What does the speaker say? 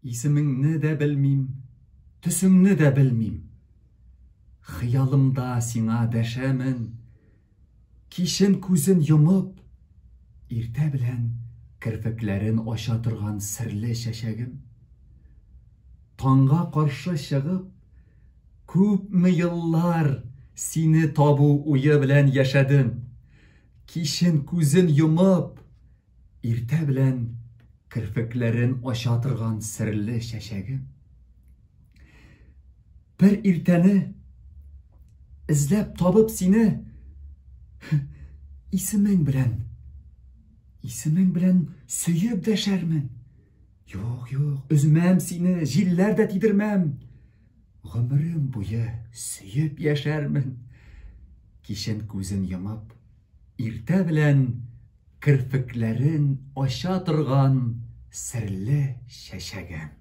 Исемеңне дә белмим, төсеңне дә белмим. Хыялымда сиңа дәшәмен. Кичен күзен йомып, иртә белән керфекләрен ача торган серле чәчәгем. Таңга каршы чыгып, күпме еллар сине табу уе белән яшәдем. Кичен күзен йомып, иртә белән керфекләрен ача торган серле чәчәгем. Бер иртәне эзләп табып сине, исемең белән сөйеп дәшәрмен. Юк, өзмәм сине, җилләр дә тидермәм. Гомерем буе сөйеп яшәрмен. Кичен күзен йомып, иртә белән керфекләрен ача торган серле чәчәгем.